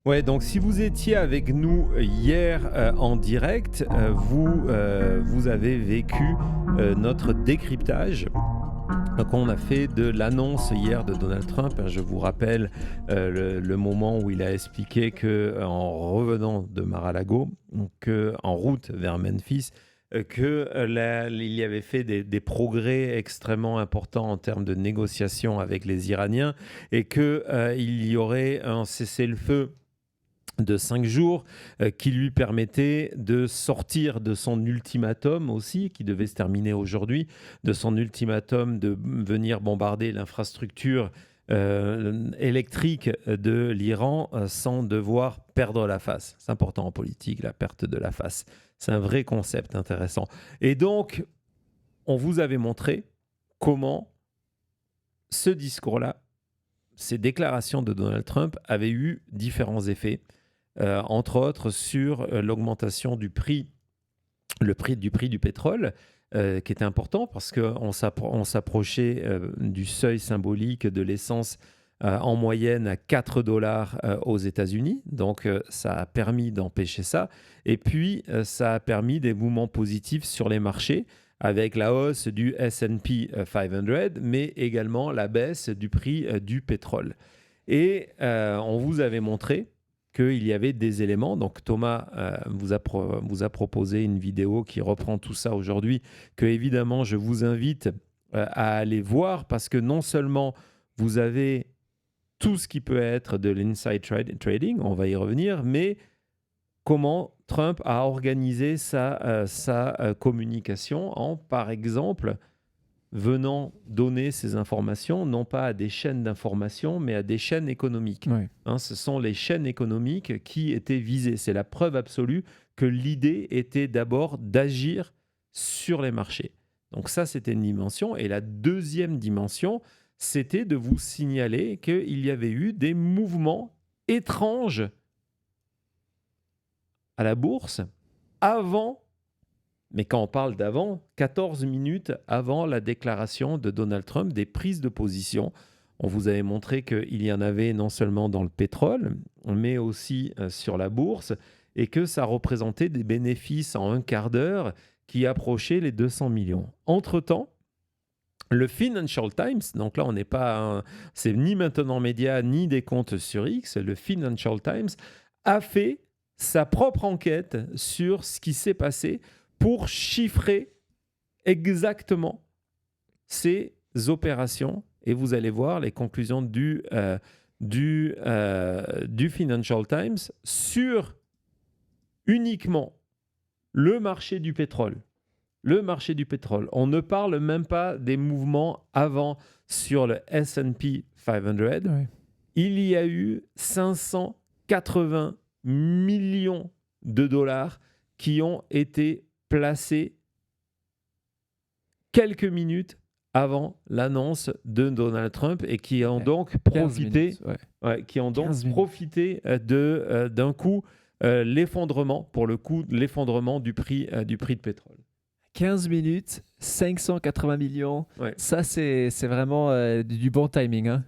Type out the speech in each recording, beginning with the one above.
Ouais, donc si vous étiez avec nous hier en direct, vous avez vécu notre décryptage. Donc on a fait de l'annonce hier de Donald Trump. Je vous rappelle le moment où il a expliqué que en revenant de Mar-a-Lago, donc en route vers Memphis, il y avait fait des progrès extrêmement importants en termes de négociations avec les Iraniens et qu'il y aurait un cessez-le-feu de 5 jours qui lui permettait de sortir de son ultimatum aussi, qui devait se terminer aujourd'hui, de son ultimatum de venir bombarder l'infrastructure électrique de l'Iran sans devoir perdre la face. C'est important en politique, la perte de la face. C'est un vrai concept intéressant. Et donc, on vous avait montré comment ce discours-là, ces déclarations de Donald Trump avaient eu différents effets entre autres sur l'augmentation du prix, du prix du pétrole, qui était important parce qu'on s'approchait du seuil symbolique de l'essence en moyenne à 4 dollars aux États-Unis. Donc, ça a permis d'empêcher ça. Et puis, ça a permis des mouvements positifs sur les marchés avec la hausse du S&P 500, mais également la baisse du prix du pétrole. Et on vous avait montré qu'il y avait des éléments. Donc Thomas vous a proposé une vidéo qui reprend tout ça aujourd'hui, que évidemment je vous invite à aller voir parce que non seulement vous avez tout ce qui peut être de l'inside trading, on va y revenir, mais comment Trump a organisé sa communication en, par exemple, venant donner ces informations, non pas à des chaînes d'information, mais à des chaînes économiques. Ouais. Ce sont les chaînes économiques qui étaient visées. C'est la preuve absolue que l'idée était d'abord d'agir sur les marchés. Donc ça, c'était une dimension. Et la deuxième dimension, c'était de vous signaler qu'il y avait eu des mouvements étranges à la bourse avant, mais quand on parle d'avant, 14 minutes avant la déclaration de Donald Trump, des prises de position. On vous avait montré qu'il y en avait non seulement dans le pétrole, mais aussi sur la bourse, et que ça représentait des bénéfices en un quart d'heure qui approchaient les 200 millions. Entre-temps, le Financial Times, donc là on n'est pas, c'est ni Maintenant Média ni des comptes sur X, le Financial Times a fait sa propre enquête sur ce qui s'est passé pour chiffrer exactement ces opérations. Et vous allez voir les conclusions du Financial Times sur uniquement le marché du pétrole. Le marché du pétrole. On ne parle même pas des mouvements avant sur le S&P 500. Ouais. Il y a eu 580 millions de dollars qui ont été placés quelques minutes avant l'annonce de Donald Trump et qui ont donc 15 profité, minutes, ouais. qui ont donc 15 minutes. profité d'un coup l'effondrement, pour le coup, l'effondrement du prix de pétrole. 15 minutes, 580 millions. Ouais. Ça, c'est vraiment du bon timing. Hein.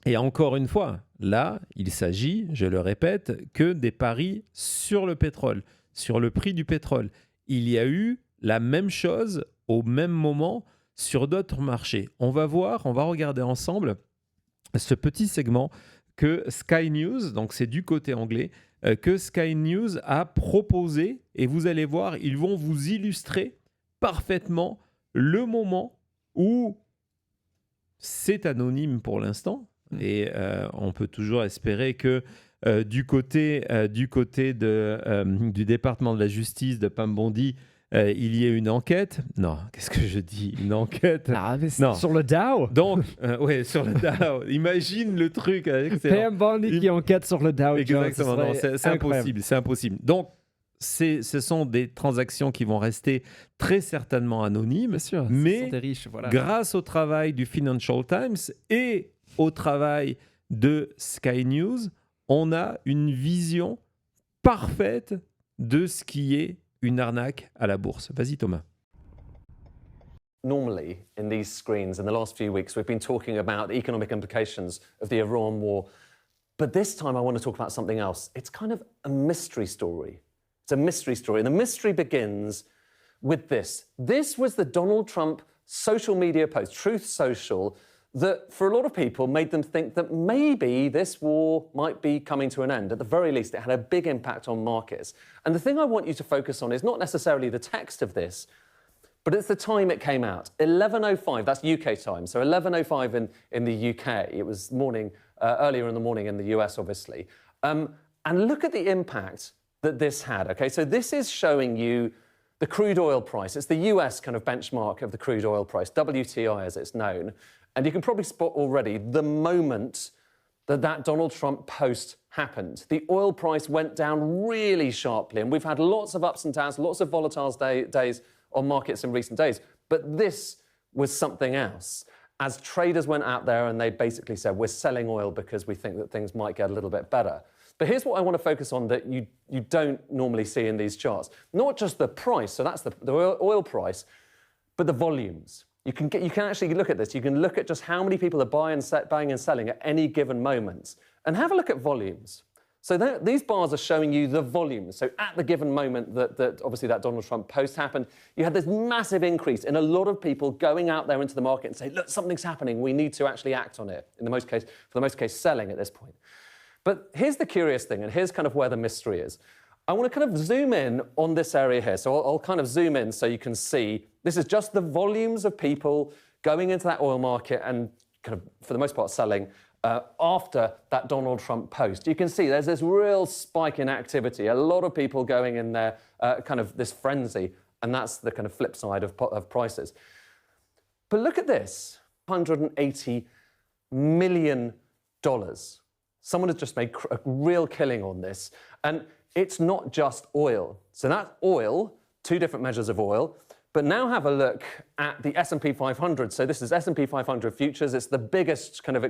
Et encore une fois, là, il s'agit, je le répète, que des paris sur le pétrole, sur le prix du pétrole. Il y a eu la même chose au même moment sur d'autres marchés. On va voir, on va regarder ensemble ce petit segment que Sky News, donc c'est du côté anglais, que Sky News a proposé, et vous allez voir, ils vont vous illustrer parfaitement le moment où c'est anonyme pour l'instant, et on peut toujours espérer que du côté du département de la justice de Pam Bondi, il y ait une enquête. Non, qu'est-ce que je dis? Une enquête? Ah, mais Non. sur le Dow. Donc, ouais, sur le Dow. Imagine le truc. Excellent. Pam Bondi qui enquête sur le Dow Jones. Exactement, non, c'est impossible, c'est impossible. Donc, ce sont des transactions qui vont rester très certainement anonymes, Bien sûr, mais ce sont des riches, voilà. grâce au travail du Financial Times et au travail de Sky News, on a une vision parfaite de ce qui est une arnaque à la bourse. Vas-y Thomas. Normally, in these screens, in the last few weeks, we've been talking about the economic implications of the Iran war. But this time I want to talk about something else. It's kind of a mystery story. It's a mystery story. And the mystery begins with this. This was the Donald Trump social media post, Truth Social, that for a lot of people made them think that maybe this war might be coming to an end. At the very least, it had a big impact on markets. And the thing I want you to focus on is not necessarily the text of this, but it's the time it came out. 11:05, that's UK time. So 11:05 in the UK. It was earlier in the morning in the US, obviously. And look at the impact that this had, okay? So this is showing you the crude oil price. It's the US kind of benchmark of the crude oil price, WTI as it's known. And you can probably spot already the moment that Donald Trump post happened. The oil price went down really sharply, and we've had lots of ups and downs, lots of volatile days on markets in recent days. But this was something else. As traders went out there and they basically said, we're selling oil because we think that things might get a little bit better. But here's what I want to focus on that you don't normally see in these charts. Not just the price, so that's the oil price, but the volumes. You can actually look at this. You can look at just how many people are buying and selling at any given moment. And have a look at volumes. So these bars are showing you the volumes. So at the given moment that obviously that Donald Trump post happened, you had this massive increase in a lot of people going out there into the market and say, look, something's happening. We need to actually act on it. For the most case, selling at this point. But here's the curious thing, and here's kind of where the mystery is. I want to kind of zoom in on this area here. So I'll kind of zoom in so you can see this is just the volumes of people going into that oil market and kind of, for the most part, selling after that Donald Trump post. You can see there's this real spike in activity, a lot of people going in there, kind of this frenzy, and that's the kind of flip side of prices. But look at this, $180 million. Someone has just made a real killing on this. And it's not just oil. So that's oil, two different measures of oil. But now have a look at the S&P 500. So this is S&P 500 futures. It's the biggest kind of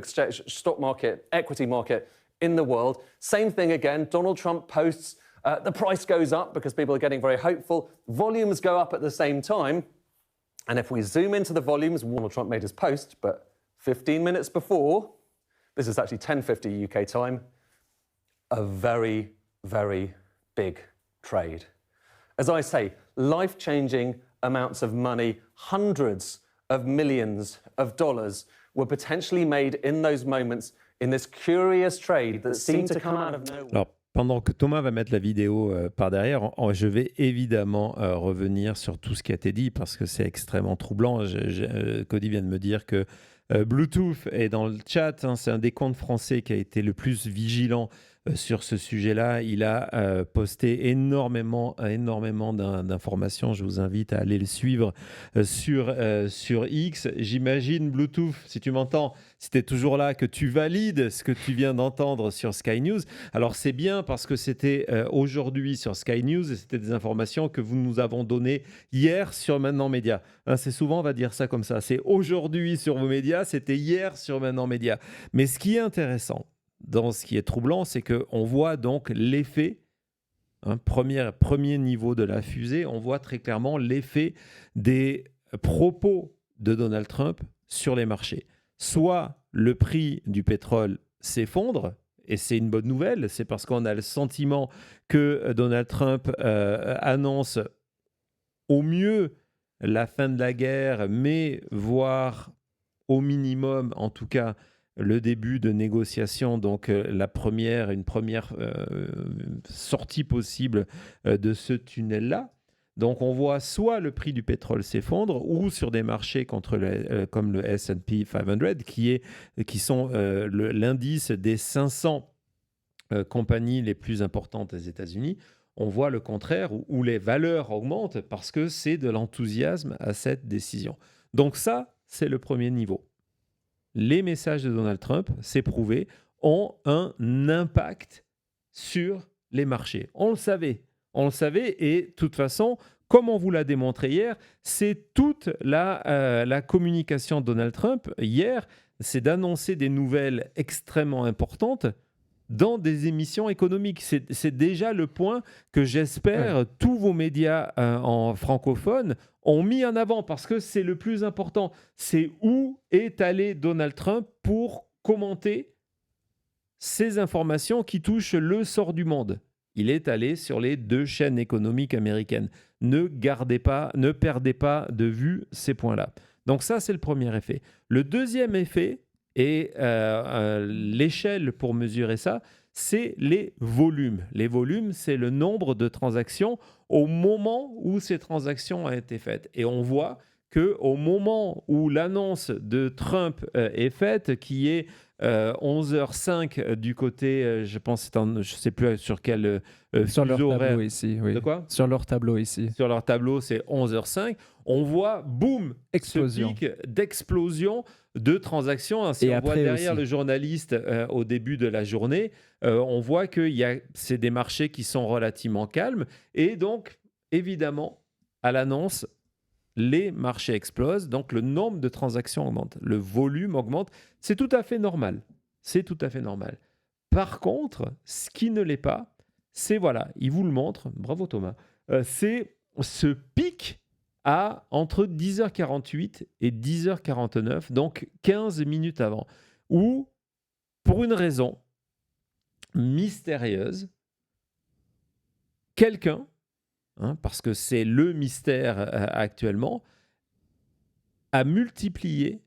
stock market, equity market in the world. Same thing again. Donald Trump posts. The price goes up because people are getting very hopeful. Volumes go up at the same time. And if we zoom into the volumes, Donald Trump made his post, but 15 minutes before, this is actually 10:50 UK time, a very, very big trade. As I say, life-changing amounts of money, hundreds of millions of dollars were potentially made in those moments in this curious trade that seemed to come out of nowhere. Alors, pendant que Thomas va mettre la vidéo par derrière, je vais évidemment revenir sur tout ce qui a été dit parce que c'est extrêmement troublant. Cody vient de me dire que Bluetooth est dans le chat, hein, c'est un des comptes français qui a été le plus vigilant sur ce sujet-là. Il a posté énormément d'informations. Je vous invite à aller le suivre sur X. J'imagine, Bluetooth, si tu m'entends, si tu es toujours là, que tu valides ce que tu viens d'entendre sur Sky News. Alors, c'est bien parce que c'était aujourd'hui sur Sky News et c'était des informations que nous avons données hier sur Maintenant Média. Hein, c'est souvent, on va dire ça comme ça. C'est aujourd'hui sur vos médias, c'était hier sur Maintenant Média. Mais ce qui est intéressant, dans ce qui est troublant, c'est qu'on voit donc l'effet, premier niveau de la fusée, on voit très clairement l'effet des propos de Donald Trump sur les marchés. Soit le prix du pétrole s'effondre, et c'est une bonne nouvelle, c'est parce qu'on a le sentiment que Donald Trump annonce au mieux la fin de la guerre, mais voire au minimum, en tout cas, le début de négociation, donc une première sortie possible de ce tunnel-là. Donc on voit soit le prix du pétrole s'effondre ou sur des marchés comme le S&P 500 qui sont l'indice des 500 compagnies les plus importantes des États-Unis. On voit le contraire où les valeurs augmentent parce que c'est de l'enthousiasme à cette décision. Donc ça, c'est le premier niveau. Les messages de Donald Trump, c'est prouvé, ont un impact sur les marchés. On le savait et de toute façon, comme on vous l'a démontré hier, c'est toute la communication de Donald Trump hier, c'est d'annoncer des nouvelles extrêmement importantes dans des émissions économiques. C'est déjà le point que j'espère tous vos médias en francophone ont mis en avant parce que c'est le plus important. C'est où est allé Donald Trump pour commenter ces informations qui touchent le sort du monde. Il est allé sur les 2 chaînes économiques américaines. Ne perdez pas de vue ces points-là. Donc ça, c'est le premier effet. Le deuxième effet, et l'échelle pour mesurer ça, c'est les volumes. Les volumes, c'est le nombre de transactions au moment où ces transactions ont été faites. Et on voit qu'au moment où l'annonce de Trump est faite, qui est 11h05 du côté, je pense, je ne sais plus sur quel Sur leur fuseau horaire. tableau ici, oui. De quoi ? Sur leur tableau ici. Sur leur tableau, c'est 11h05. On voit, boum, Explosion. ce pic d'explosion de transactions. Si Et on voit après derrière aussi. le journaliste au début de la journée, on voit que c'est des marchés qui sont relativement calmes. Et donc, évidemment, à l'annonce, les marchés explosent. Donc, le nombre de transactions augmente. Le volume augmente. C'est tout à fait normal. C'est tout à fait normal. Par contre, ce qui ne l'est pas, c'est, voilà, il vous le montre, bravo Thomas, c'est ce pic entre 10h48 et 10h49, donc 15 minutes avant, où, pour une raison mystérieuse, quelqu'un, parce que c'est le mystère actuellement, a multiplié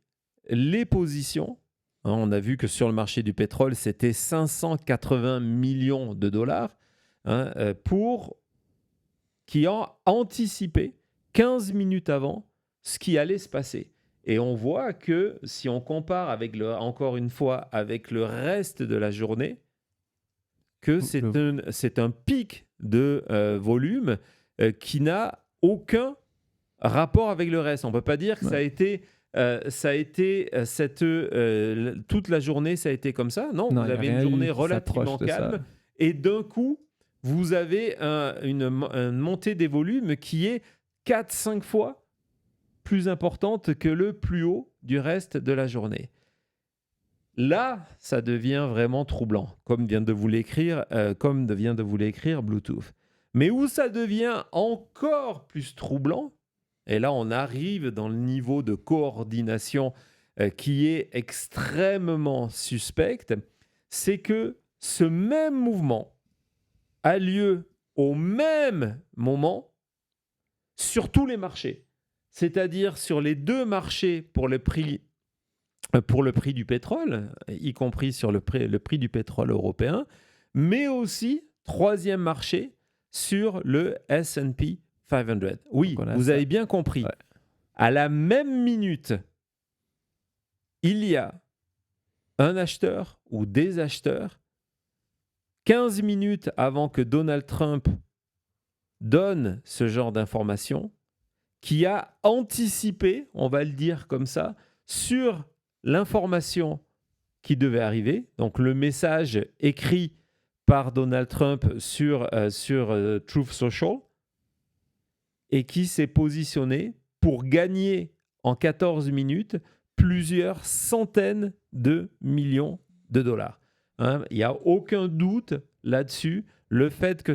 les positions. On a vu que sur le marché du pétrole, c'était 580 millions de dollars qui ont anticipé 15 minutes avant ce qui allait se passer. Et on voit que si on compare encore une fois avec le reste de la journée, que c'est un pic de volume qui n'a aucun rapport avec le reste. On ne peut pas dire que toute la journée, ça a été comme ça. Non, vous avez une journée relativement calme. Et d'un coup, vous avez une montée des volumes qui est 4-5 fois plus importante que le plus haut du reste de la journée. Là, ça devient vraiment troublant, comme vient de vous l'écrire Bluetooth. Mais où ça devient encore plus troublant, et là on arrive dans le niveau de coordination qui est extrêmement suspect, c'est que ce même mouvement a lieu au même moment sur tous les marchés. C'est-à-dire sur les 2 marchés pour le prix du pétrole, y compris sur le prix du pétrole européen, mais aussi, 3e marché, sur le S&P 500. Oui, vous avez bien compris. Ouais. À la même minute, il y a un acheteur ou des acheteurs, 15 minutes avant que Donald Trump donne ce genre d'informations, qui a anticipé, on va le dire comme ça, sur l'information qui devait arriver, donc le message écrit par Donald Trump sur Truth Social, et qui s'est positionné pour gagner en 14 minutes plusieurs centaines de millions de dollars. Il n'y a aucun doute là-dessus. Le fait que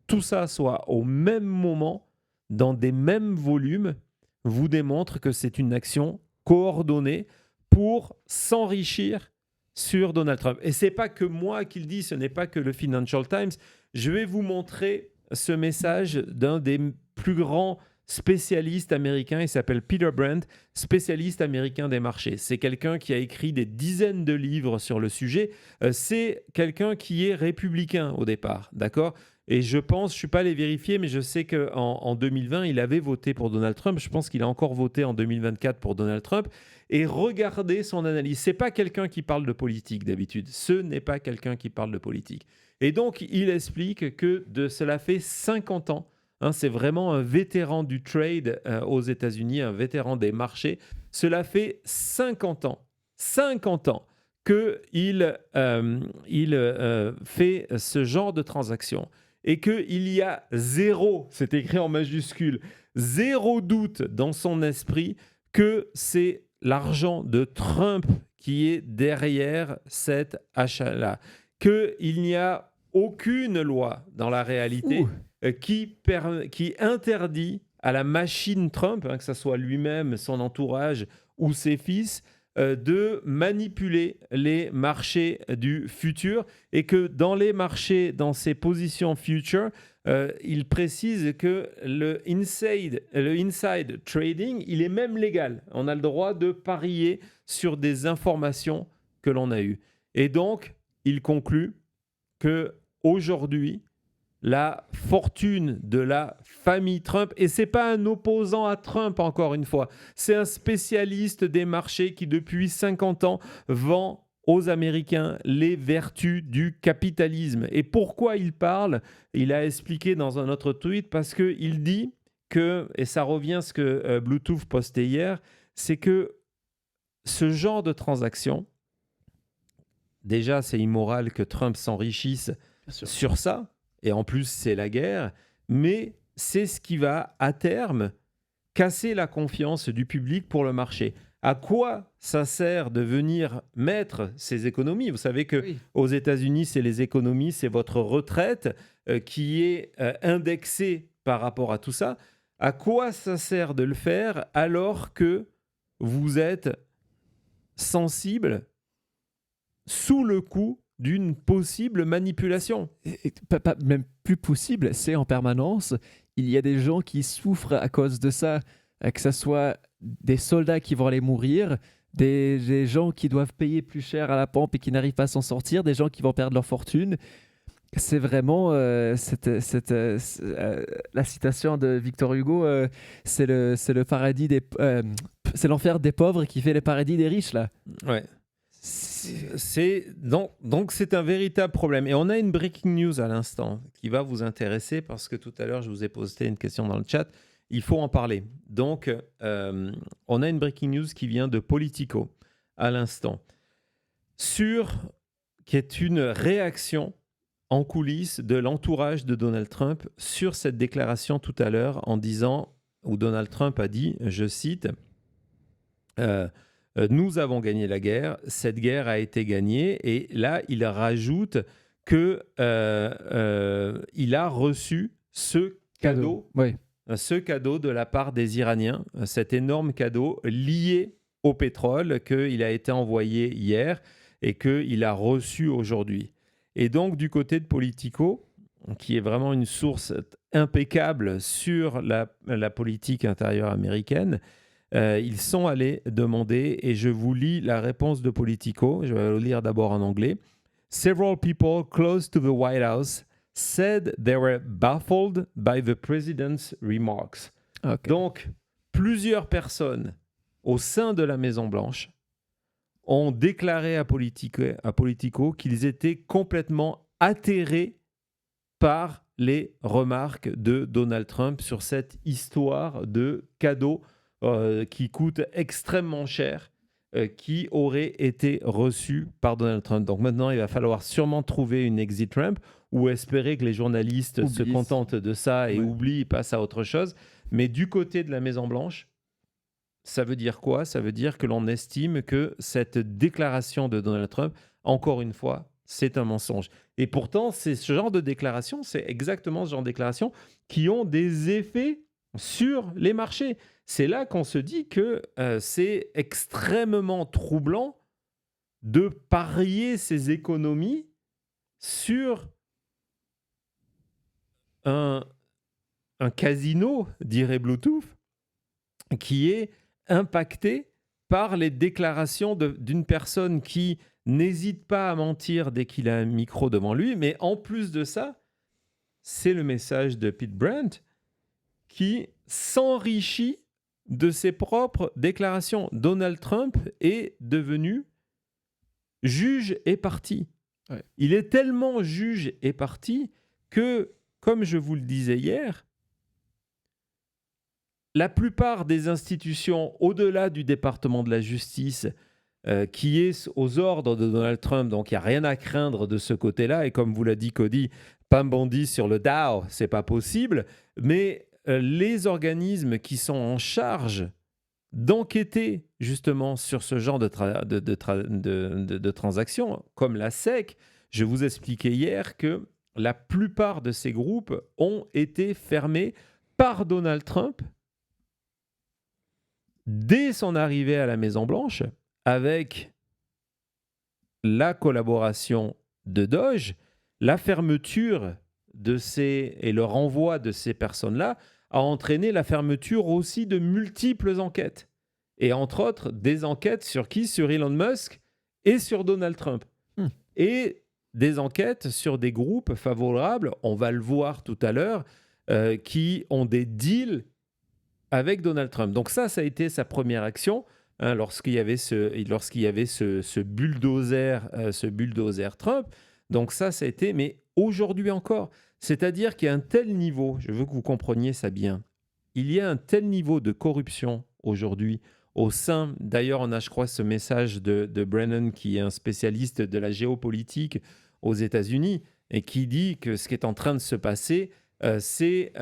tout ça soit au même moment, dans des mêmes volumes, vous démontre que c'est une action coordonnée pour s'enrichir sur Donald Trump. Et ce n'est pas que moi qui le dis, ce n'est pas que le Financial Times. Je vais vous montrer ce message d'un des plus grands spécialistes américains. Il s'appelle Peter Brandt, spécialiste américain des marchés. C'est quelqu'un qui a écrit des dizaines de livres sur le sujet. C'est quelqu'un qui est républicain au départ, d'accord ? Et je pense, je ne suis pas allé vérifier, mais je sais qu'en 2020, il avait voté pour Donald Trump. Je pense qu'il a encore voté en 2024 pour Donald Trump. Et regardez son analyse. Ce n'est pas quelqu'un qui parle de politique d'habitude. Ce n'est pas quelqu'un qui parle de politique. Et donc, il explique que cela fait 50 ans. C'est vraiment un vétéran du trade aux États-Unis, un vétéran des marchés. Cela fait 50 ans qu'il fait ce genre de transaction. Et qu'il y a c'est écrit en majuscule, 0 doute dans son esprit que c'est l'argent de Trump qui est derrière cet achat-là. Qu'il n'y a aucune loi dans la réalité qui interdit à la machine Trump, que ce soit lui-même, son entourage ou ses fils, de manipuler les marchés du futur et que dans les marchés, dans ces positions future, il précise que le inside trading, il est même légal. On a le droit de parier sur des informations que l'on a eues. Et donc, il conclut que aujourd'hui, la fortune de la famille Trump, et ce n'est pas un opposant à Trump encore une fois, c'est un spécialiste des marchés qui depuis 50 ans vend aux Américains les vertus du capitalisme. Et pourquoi il parle? Il a expliqué dans un autre tweet parce qu'il dit que, et ça revient à ce que Bluetooth postait hier, c'est que ce genre de transaction, déjà c'est immoral que Trump s'enrichisse sur ça, et en plus c'est la guerre, mais c'est ce qui va à terme casser la confiance du public pour le marché. À quoi ça sert de venir mettre ces économies? Vous savez que aux États-Unis, c'est les économies, c'est votre retraite qui est indexée par rapport à tout ça. À quoi ça sert de le faire alors que vous êtes sensible sous le coup d'une possible manipulation? Même plus possible, c'est en permanence. Il y a des gens qui souffrent à cause de ça, que ce soit des soldats qui vont aller mourir, des gens qui doivent payer plus cher à la pompe et qui n'arrivent pas à s'en sortir, des gens qui vont perdre leur fortune. C'est vraiment la citation de Victor Hugo, c'est le paradis c'est l'enfer des pauvres qui fait le paradis des riches là. Ouais. Donc c'est un véritable problème. Et on a une breaking news à l'instant qui va vous intéresser parce que tout à l'heure, je vous ai posé une question dans le chat. Il faut en parler. Donc, on a une breaking news qui vient de Politico à l'instant, qui est une réaction en coulisses de l'entourage de Donald Trump sur cette déclaration tout à l'heure en disant, où Donald Trump a dit, je cite, nous avons gagné la guerre, cette guerre a été gagnée, et là, il rajoute qu'il a reçu ce cadeau. Oui. Ce cadeau de la part des Iraniens, cet énorme cadeau lié au pétrole qu'il a été envoyé hier et qu'il a reçu aujourd'hui. Et donc, du côté de Politico, qui est vraiment une source impeccable sur la politique intérieure américaine, ils sont allés demander, et je vous lis la réponse de Politico, je vais le lire d'abord en anglais. « Several people close to the White House said they were baffled by the president's remarks. » Okay. Donc, plusieurs personnes au sein de la Maison-Blanche ont déclaré à Politico qu'ils étaient complètement atterrés par les remarques de Donald Trump sur cette histoire de cadeau qui coûte extrêmement cher, qui aurait été reçu par Donald Trump. Donc maintenant, il va falloir sûrement trouver une exit ramp ou espérer que les journalistes se contentent de ça et oublient, passent à autre chose. Mais du côté de la Maison-Blanche, ça veut dire quoi? Ça veut dire que l'on estime que cette déclaration de Donald Trump, encore une fois, c'est un mensonge. Et pourtant, c'est ce genre de déclaration, c'est exactement ce genre de déclaration qui ont des effets sur les marchés. C'est là qu'on se dit que c'est extrêmement troublant de parier ses économies sur un casino, dirait Bluetooth, qui est impacté par les déclarations d'une personne qui n'hésite pas à mentir dès qu'il a un micro devant lui. Mais en plus de ça, c'est le message de Pete Brandt qui s'enrichit de ses propres déclarations. Donald Trump est devenu juge et partie. Ouais. Il est tellement juge et partie que, comme je vous le disais hier, la plupart des institutions, au-delà du département de la justice, qui est aux ordres de Donald Trump, donc il n'y a rien à craindre de ce côté-là, et comme vous l'a dit Cody, pas un bandit sur le Dow, c'est pas possible, mais les organismes qui sont en charge d'enquêter justement sur ce genre de transactions, comme la SEC, je vous expliquais hier que la plupart de ces groupes ont été fermés par Donald Trump dès son arrivée à la Maison-Blanche, avec la collaboration de Doge, la fermeture et le renvoi de ces personnes-là a entraîné la fermeture aussi de multiples enquêtes. Et entre autres, des enquêtes sur qui? Sur Elon Musk et sur Donald Trump. Et des enquêtes sur des groupes favorables, on va le voir tout à l'heure, qui ont des deals avec Donald Trump. Donc ça a été sa première action, hein, lorsqu'il y avait ce bulldozer Trump. Donc ça a été, mais aujourd'hui encore, c'est-à-dire qu'il y a un tel niveau, je veux que vous compreniez ça bien, il y a un tel niveau de corruption aujourd'hui au sein, d'ailleurs on a je crois ce message de Brennan qui est un spécialiste de la géopolitique aux États-Unis et qui dit que ce qui est en train de se passer, c'est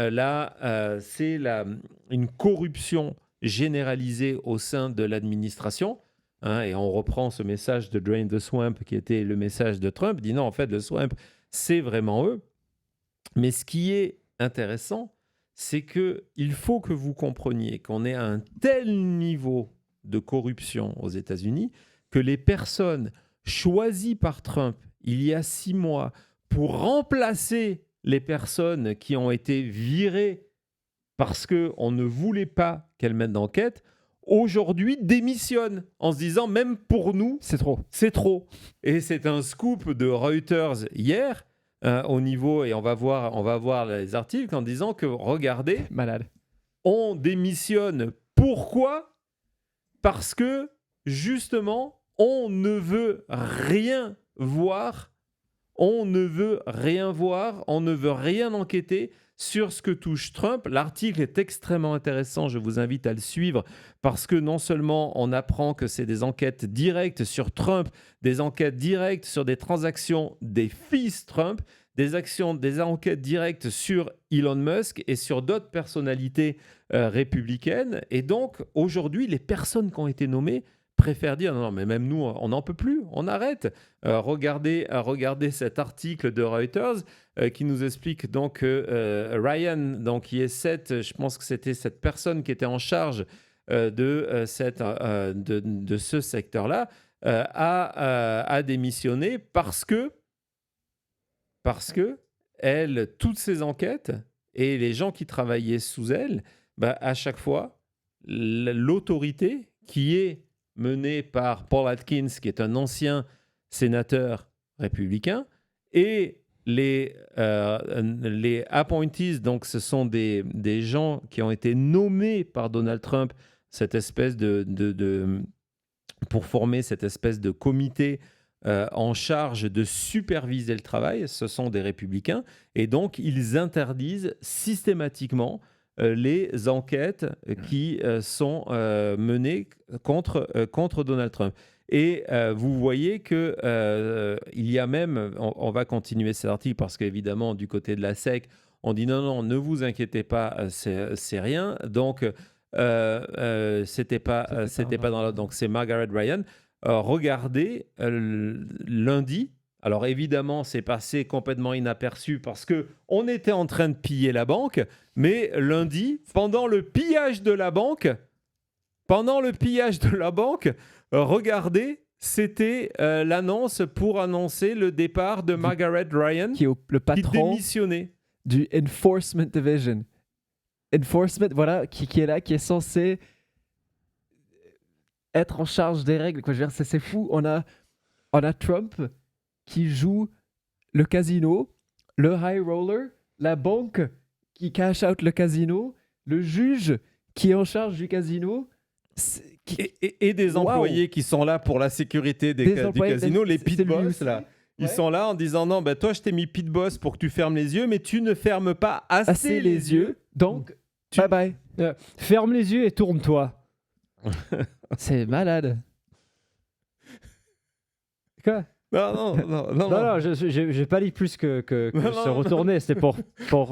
une corruption généralisée au sein de l'administration. Hein, et on reprend ce message de Drain the Swamp qui était le message de Trump, dit non, en fait, le swamp, c'est vraiment eux. Mais ce qui est intéressant, c'est qu'il faut que vous compreniez qu'on est à un tel niveau de corruption aux États-Unis que les personnes choisies par Trump il y a 6 mois pour remplacer les personnes qui ont été virées parce qu'on ne voulait pas qu'elles mènent d'enquête, aujourd'hui démissionnent en se disant même pour nous, C'est trop. c'est trop. Et c'est un scoop de Reuters hier au niveau, et on va voir les articles en disant que regardez, Malade. on démissionne. Pourquoi? Parce que justement, on ne veut rien voir, on ne veut rien enquêter sur ce que touche Trump. L'article est extrêmement intéressant, je vous invite à le suivre, parce que non seulement on apprend que c'est des enquêtes directes sur Trump, des enquêtes directes sur des transactions des fils Trump, des enquêtes directes sur Elon Musk et sur d'autres personnalités républicaines. Et donc, aujourd'hui, les personnes qui ont été nommées préfèrent dire non, mais même nous, on n'en peut plus, on arrête. Regardez cet article de Reuters qui nous explique donc Ryan, donc, qui est je pense que c'était cette personne qui était en charge de ce secteur-là, a démissionné parce que toutes ces enquêtes et les gens qui travaillaient sous elle, à chaque fois, l'autorité qui est menée par Paul Atkins, qui est un ancien sénateur républicain, et les appointees, donc ce sont des gens qui ont été nommés par Donald Trump, cette espèce pour former cette espèce de comité en charge de superviser le travail, ce sont des républicains, et donc ils interdisent systématiquement les enquêtes qui sont menées contre Donald Trump. Et vous voyez qu'il y a même, on va continuer cet article parce qu'évidemment, du côté de la SEC, on dit non, ne vous inquiétez pas, c'est rien. Donc, c'était pas dans la... Donc, c'est Margaret Ryan. Regardez, lundi, alors évidemment, c'est passé complètement inaperçu parce qu'on était en train de piller la banque, mais lundi, pendant le pillage de la banque, regardez, c'était l'annonce pour annoncer le départ de Margaret Ryan, Qui est le qui patron démissionnait. du Enforcement Division. Enforcement, voilà, qui est là, qui est censé être en charge des règles. Quoi. Je veux dire, c'est fou. On a Trump qui joue le casino, le high roller, la banque qui cash out le casino, le juge qui est en charge du casino. Et des employés qui sont là pour la sécurité du casino, les pit boss, là. Ils sont là en disant non, toi je t'ai mis pit boss pour que tu fermes les yeux, mais tu ne fermes pas assez les yeux. Donc, bye bye. Ferme les yeux et tourne-toi. C'est malade. Quoi? Non, Non, j'ai pas dit plus que se retourner. C'était pour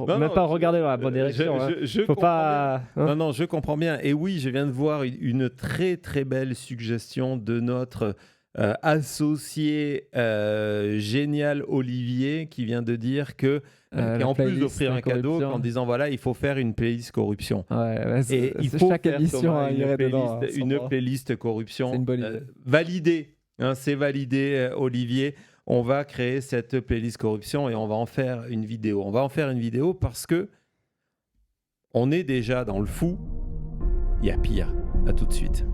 même pas regarder dans la bonne direction. Faut pas. Non, je comprends bien. Et oui, je viens de voir une très très belle suggestion de notre associé génial Olivier qui vient de dire que et en plus d'offrir un cadeau en disant voilà, il faut faire une playlist corruption. Et il faut chaque faire émission une playlist corruption. C'est une bonne idée. Validé, c'est validé, Olivier. On va créer cette playlist corruption et on va en faire une vidéo. On va en faire une vidéo parce que on est déjà dans le fou. Il y a pire. À tout de suite.